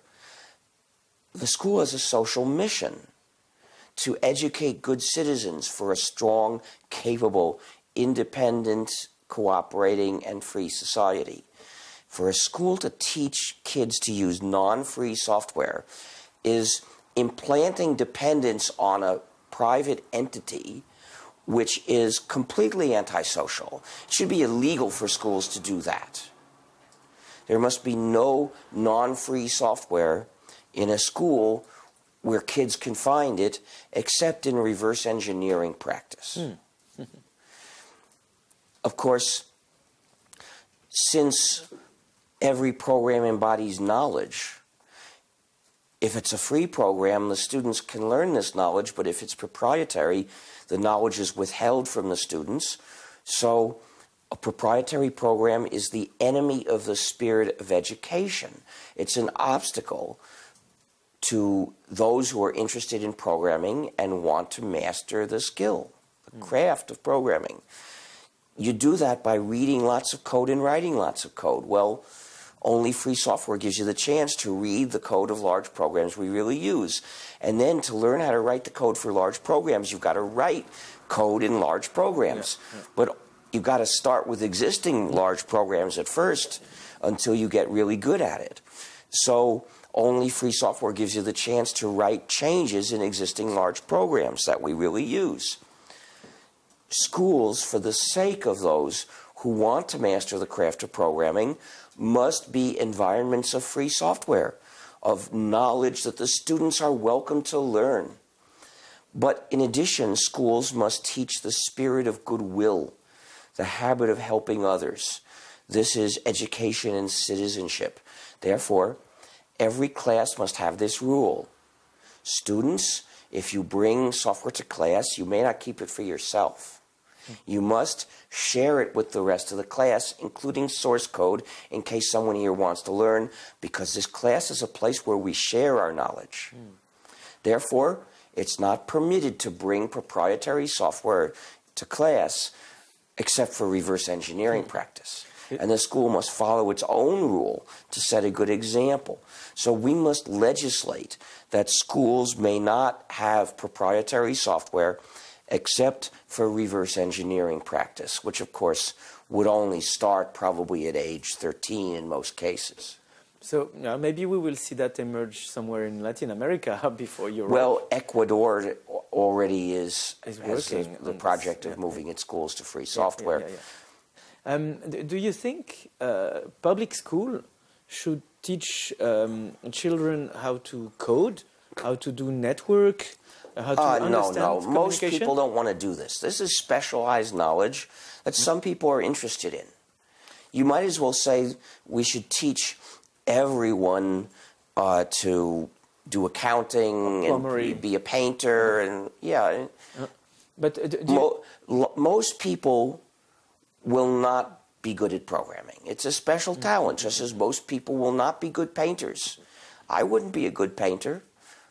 The school has a social mission to educate good citizens for a strong, capable, independent, cooperating, and free society. For a school to teach kids to use non-free software is implanting dependence on a private entity which is completely antisocial. It should be illegal for schools to do that. There must be no non-free software in a school where kids can find it except in reverse engineering practice. Of course, since every program embodies knowledge, if it's a free program, the students can learn this knowledge, but if it's proprietary, the knowledge is withheld from the students. So a proprietary program is the enemy of the spirit of education. It's an obstacle to those who are interested in programming and want to master the skill, the craft of programming. You do that by reading lots of code and writing lots of code. Well, only free software gives you the chance to read the code of large programs we really use. And then to learn how to write the code for large programs, you've got to write code in large programs. But you've got to start with existing large programs at first until you get really good at it. So only free software gives you the chance to write changes in existing large programs that we really use. Schools, for the sake of those who want to master the craft of programming, must be environments of free software, of knowledge that the students are welcome to learn. But in addition, schools must teach the spirit of goodwill, the habit of helping others. This is education and citizenship. Therefore, every class must have this rule. Students, if you bring software to class, you may not keep it for yourself. You must share it with the rest of the class, including source code, in case someone here wants to learn, because this class is a place where we share our knowledge. Therefore, it's not permitted to bring proprietary software to class except for reverse engineering practice. And the school must follow its own rule to set a good example. So we must legislate that schools may not have proprietary software except for reverse engineering practice, which of course would only start probably at age 13 in most cases. So maybe we will see that emerge somewhere in Latin America before Europe. Well, Ecuador already has working the project of moving its schools to free software. Do you think public school should teach children how to code, how to do network, how to understand communication? Most people don't want to do this. This is specialized knowledge that some people are interested in. You might as well say we should teach everyone to do accounting and be a painter and But most people will not be good at programming. It's a special talent, just as most people will not be good painters. I wouldn't be a good painter,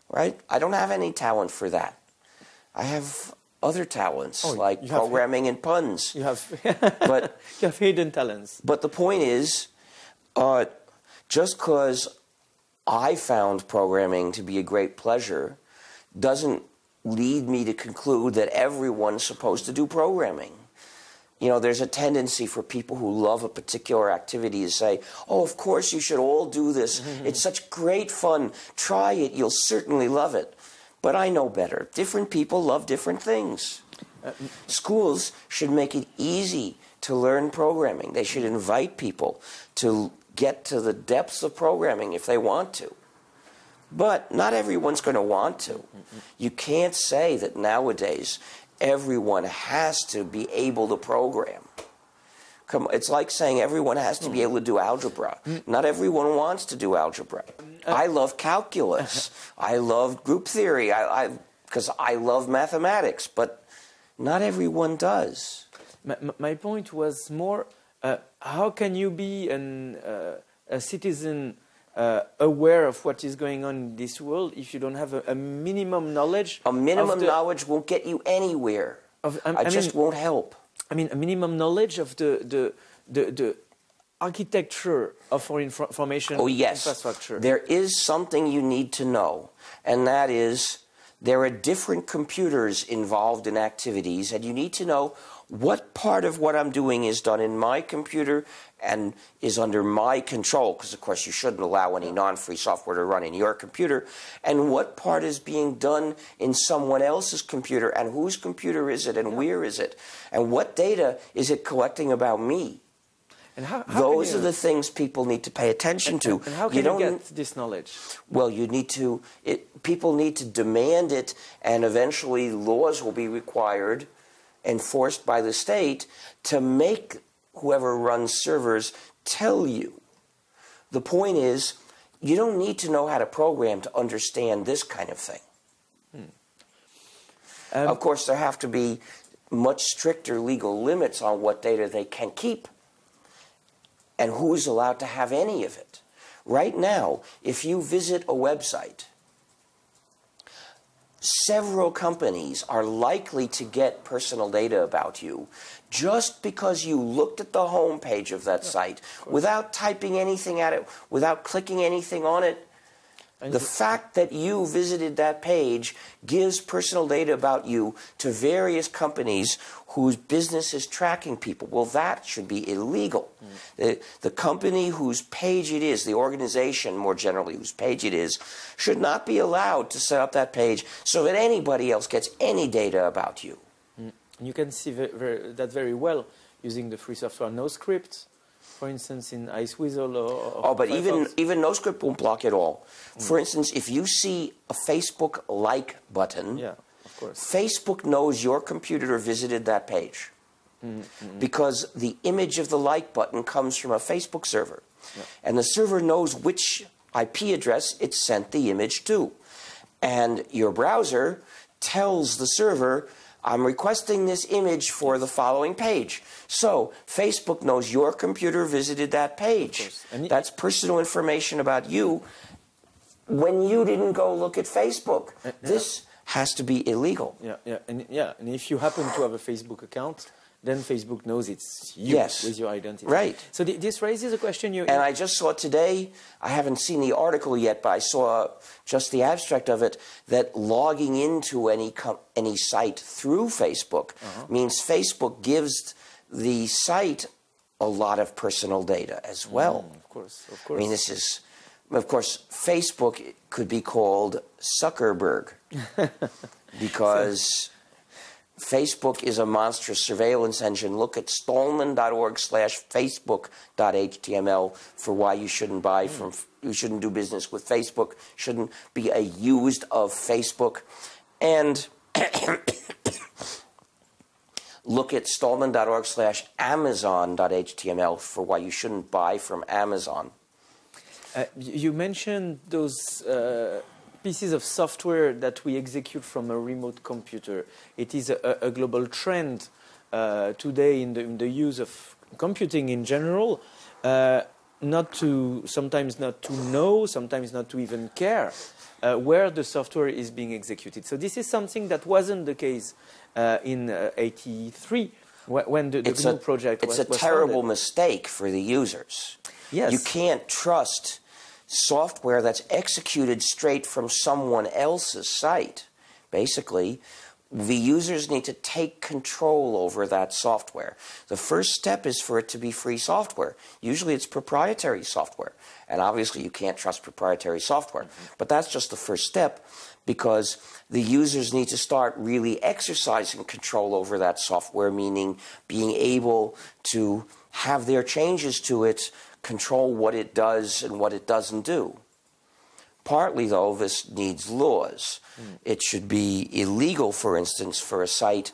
right? I don't have any talent for that. I have other talents like programming and puns. You have, but you have hidden talents. But the point is, just because I found programming to be a great pleasure doesn't lead me to conclude that everyone's supposed to do programming. You know, there's a tendency for people who love a particular activity to say, oh, of course you should all do this. It's such great fun. Try it. You'll certainly love it. But I know better. Different people love different things. Schools should make it easy to learn programming. They should invite people to get to the depths of programming if they want to. But not everyone's going to want to. You can't say that nowadays everyone has to be able to program. It's like saying everyone has to be able to do algebra. Not everyone wants to do algebra. I love calculus. I love group theory because I love mathematics, but not everyone does. My point was more how can you be a citizen aware of what is going on in this world if you don't have a minimum knowledge? A minimum knowledge won't get you anywhere. It just won't help. I mean, a minimum knowledge of the architecture of our information infrastructure. There is something you need to know, and that is there are different computers involved in activities, and you need to know what part of what I'm doing is done in my computer and is under my control, because of course you shouldn't allow any non-free software to run in your computer, and what part is being done in someone else's computer, and whose computer is it, and where is it, and what data is it collecting about me. And how Those are the things people need to pay attention to. And how can you get this knowledge? Well, you need to. People need to demand it, and eventually laws will be required, enforced by the state, to make whoever runs servers tell you. The point is, you don't need to know how to program to understand this kind of thing. Of course, there have to be much stricter legal limits on what data they can keep and who's allowed to have any of it. Right now, if you visit a website, several companies are likely to get personal data about you just because you looked at the home page of that site without typing anything at it, without clicking anything on it. The fact that you visited that page gives personal data about you to various companies whose business is tracking people. Well, that should be illegal. The company whose page it is, the organization more generally whose page it is, should not be allowed to set up that page so that anybody else gets any data about you. You can see that very well using the free software NoScript, for instance, in Iceweasel or but Firefox. even NoScript won't block it all. For instance, if you see a Facebook like button, of course, Facebook knows your computer visited that page because the image of the like button comes from a Facebook server. And the server knows which IP address it sent the image to. And your browser tells the server, I'm requesting this image for the following page. So Facebook knows your computer visited that page. That's personal information about you when you didn't go look at Facebook. This has to be illegal. And if you happen to have a Facebook account, then Facebook knows it's you with your identity. Right. So this raises a question. And I just saw today, I haven't seen the article yet, but I saw just the abstract of it, that logging into any site through Facebook means Facebook gives the site a lot of personal data as well. Of course. I mean, this is, of course, Facebook could be called Zuckerberg because Facebook is a monstrous surveillance engine. Look at stallman.org/facebook.html for why you shouldn't buy from, you shouldn't do business with Facebook, shouldn't be used of Facebook. And look at stallman.org/amazon.html for why you shouldn't buy from Amazon. You mentioned those pieces of software that we execute from a remote computer. It is a global trend today in the use of computing in general, sometimes not to know, sometimes not to even care where the software is being executed. So this is something that wasn't the case in '83 when the GNU project was It's a terrible mistake for the users. Yes. You can't trust software that's executed straight from someone else's site. Basically, the users need to take control over that software. The first step is for it to be free software. Usually it's proprietary software. And obviously you can't trust proprietary software. But that's just the first step, because the users need to start really exercising control over that software, meaning being able to have their changes to it control what it does and what it doesn't do. Partly, though, this needs laws. It should be illegal, for instance, for a site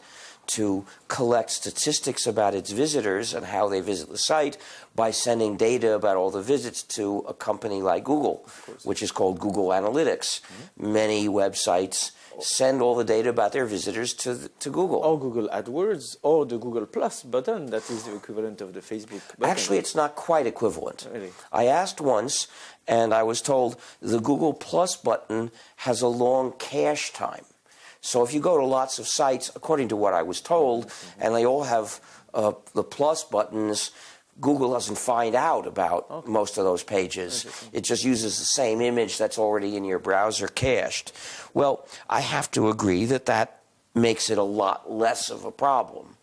to collect statistics about its visitors and how they visit the site by sending data about all the visits to a company like Google, which is called Google Analytics. Many websites send all the data about their visitors to Google. Or Google AdWords, or the Google Plus button, that is the equivalent of the Facebook button. Actually, it's not quite equivalent. Really? I asked once, and I was told the Google Plus button has a long cache time. So if you go to lots of sites, according to what I was told, and they all have the plus buttons, Google doesn't find out about most of those pages. It just uses the same image that's already in your browser cached. Well, I have to agree that that makes it a lot less of a problem.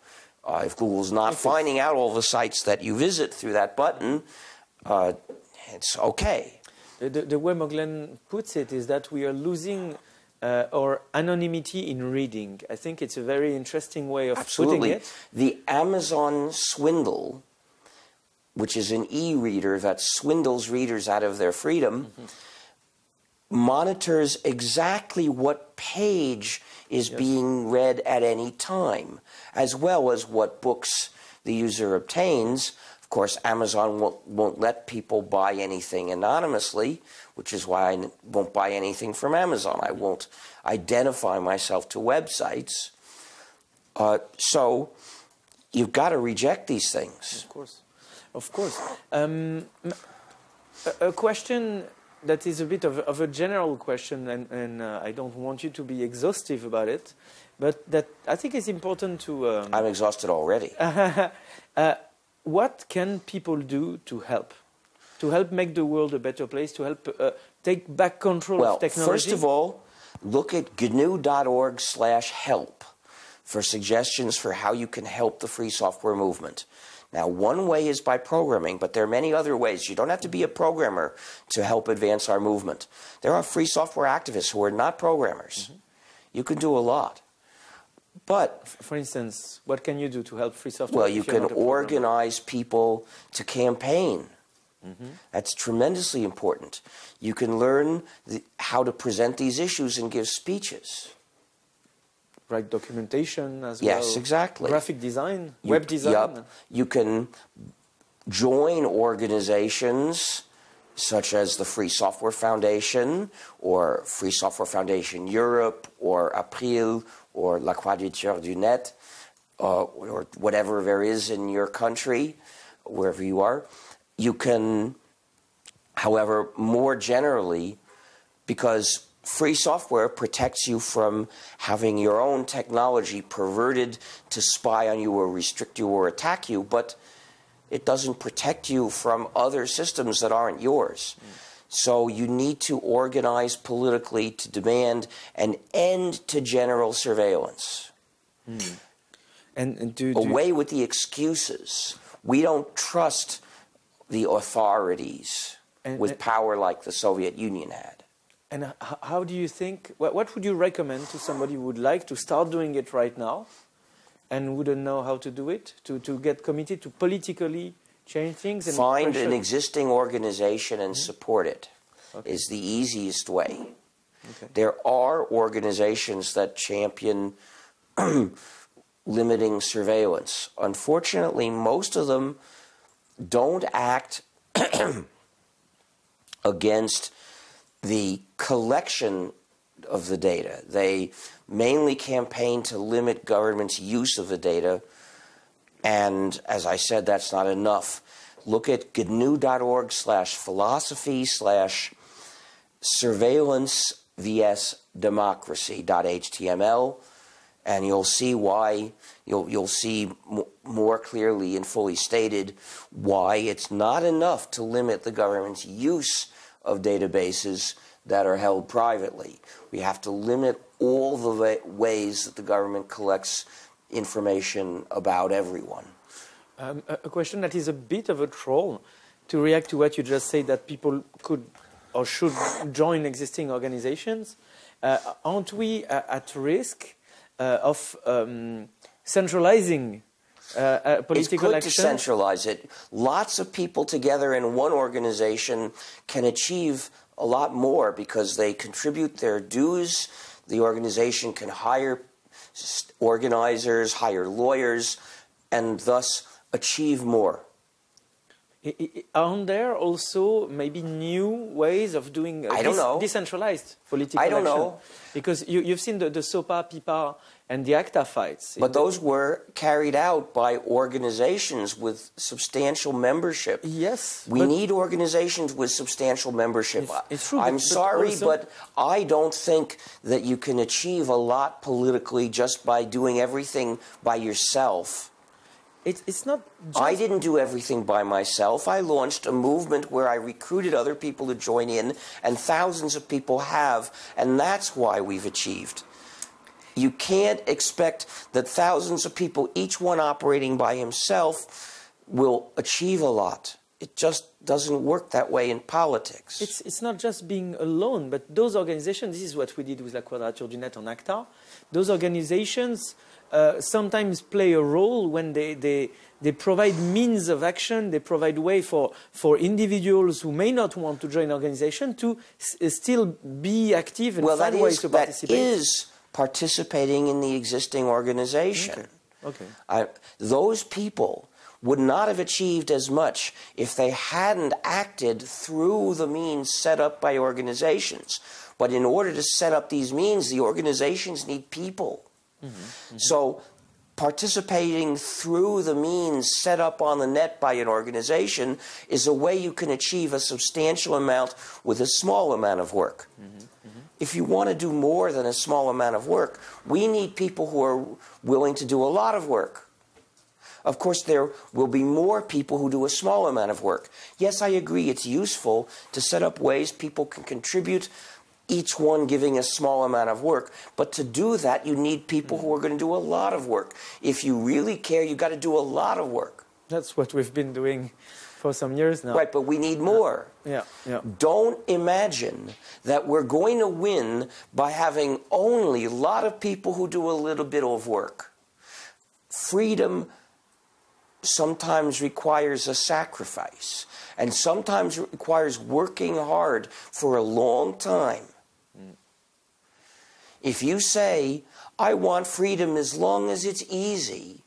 If Google's not finding out all the sites that you visit through that button, it's okay. The way Moglen puts it is that we are losing our anonymity in reading. I think it's a very interesting way of putting it. The Amazon swindle, which is an e-reader that swindles readers out of their freedom, monitors exactly what page is being read at any time, as well as what books the user obtains. Of course, Amazon won't let people buy anything anonymously, which is why I won't buy anything from Amazon. I won't identify myself to websites. So you've got to reject these things. Of course. Of course. A question that is a bit of a general question, and I don't want you to be exhaustive about it, but that I think is important to... I'm exhausted already. What can people do to help? To help make the world a better place, to help take back control of technology? Well, first of all, look at GNU.org/help for suggestions for how you can help the free software movement. Now, one way is by programming, but there are many other ways. You don't have to be a programmer to help advance our movement. There are free software activists who are not programmers. You can do a lot. But, for instance, what can you do to help free software? Well, you can organize people to campaign. That's tremendously important. You can learn how to present these issues and give speeches. Write documentation as well. Yes, exactly. Graphic design, web design. Yep. You can join organizations such as the Free Software Foundation or Free Software Foundation Europe or April or La Quadrature du Net or whatever there is in your country, wherever you are. You can, however, more generally, because free software protects you from having your own technology perverted to spy on you or restrict you or attack you, but it doesn't protect you from other systems that aren't yours. So you need to organize politically to demand an end to general surveillance. And away with the excuses. We don't trust the authorities with power like the Soviet Union had. And how do you think, what would you recommend to somebody who would like to start doing it right now and wouldn't know how to do it, to get committed to politically change things? And find an existing organization and support it is the easiest way. There are organizations that champion limiting surveillance. Unfortunately, most of them don't act against the collection of the data. They mainly campaign to limit government's use of the data, and as I said, that's not enough. Look at GNU.org/philosophy/surveillance vs democracy.html, and you'll see why. You'll see more clearly and fully stated why it's not enough to limit the government's use of databases that are held privately. We have to limit all the ways that the government collects information about everyone. A question that is a bit of a troll, to react to what you just said, that people could or should join existing organizations. Aren't we at risk of centralizing political it's good action? to centralize it. Lots of people together in one organization can achieve a lot more because they contribute their dues. The organization can hire organizers, hire lawyers, and thus achieve more. Aren't there also maybe new ways of doing decentralized political action? I don't know. Because you've seen the SOPA, PIPA, and the ACTA fights. But those were carried out by organizations with substantial membership. Yes. We need organizations with substantial membership. It's true. I'm sorry, but I don't think that you can achieve a lot politically just by doing everything by yourself. It's not just... I didn't do everything by myself. I launched a movement where I recruited other people to join in, and thousands of people have, and that's why we've achieved. You can't expect that thousands of people, each one operating by himself, will achieve a lot. It just doesn't work that way in politics. It's not just being alone, but those organizations, this is what we did with La Quadrature du Net on ACTA, those organizations sometimes play a role when they provide means of action, they provide way for individuals who may not want to join an organization to still be active and find ways to participate. That is participating in the existing organization. Okay. Those people would not have achieved as much if they hadn't acted through the means set up by organizations. But in order to set up these means, the organizations need people. So participating through the means set up on the net by an organization is a way you can achieve a substantial amount with a small amount of work. If you want to do more than a small amount of work, we need people who are willing to do a lot of work. Of course, there will be more people who do a small amount of work. Yes, I agree it's useful to set up ways people can contribute, each one giving a small amount of work. But to do that, you need people who are going to do a lot of work. If you really care, you've got to do a lot of work. That's what we've been doing for some years now. Right, but we need more. Yeah. Don't imagine that we're going to win by having only a lot of people who do a little bit of work. Freedom sometimes requires a sacrifice, and sometimes requires working hard for a long time. If you say, I want freedom as long as it's easy,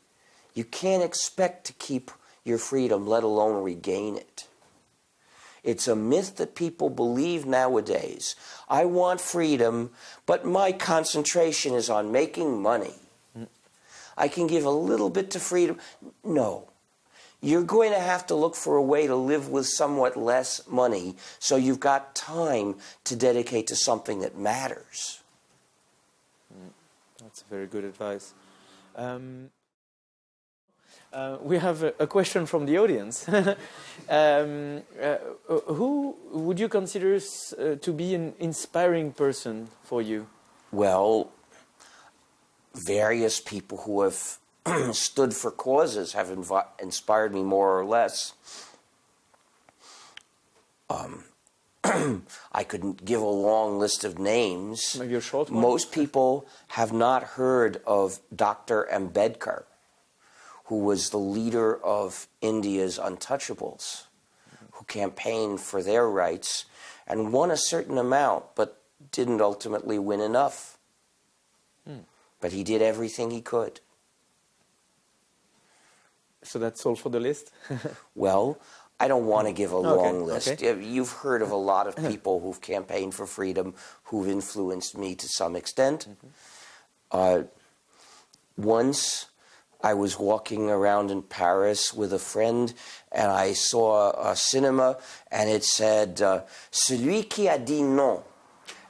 you can't expect to keep your freedom, let alone regain it. It's a myth that people believe nowadays. I want freedom, but my concentration is on making money. I can give a little bit to freedom. No. You're going to have to look for a way to live with somewhat less money so you've got time to dedicate to something that matters. That's very good advice. We have a question from the audience. Who would you consider to be an inspiring person for you? Well, various people who have stood for causes have inspired me more or less. I couldn't give a long list of names. Maybe a short one. Most people have not heard of Dr. Ambedkar, who was the leader of India's untouchables, who campaigned for their rights and won a certain amount, but didn't ultimately win enough. But he did everything he could. So that's all for the list? Well, I don't want to give a long list. Okay. You've heard of a lot of people who've campaigned for freedom, who've influenced me to some extent. Once I was walking around in Paris with a friend, and I saw a cinema, and it said, Celui qui a dit non.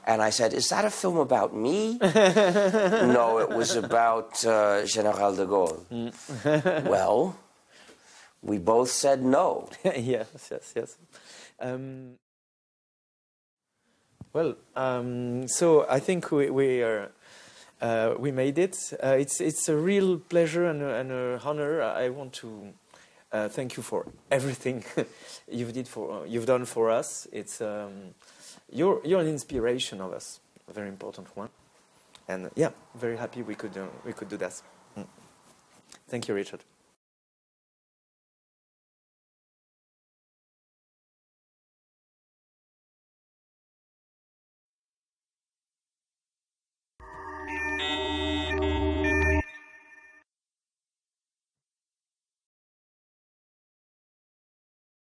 And I said, is that a film about me? No, it was about General de Gaulle. Well, we both said no. Yes. So I think we made it. It's a real pleasure and an honor. I want to thank you for everything you've done for us. It's you're an inspiration of us, a very important one. And yeah, very happy we could do that. Thank you, Richard.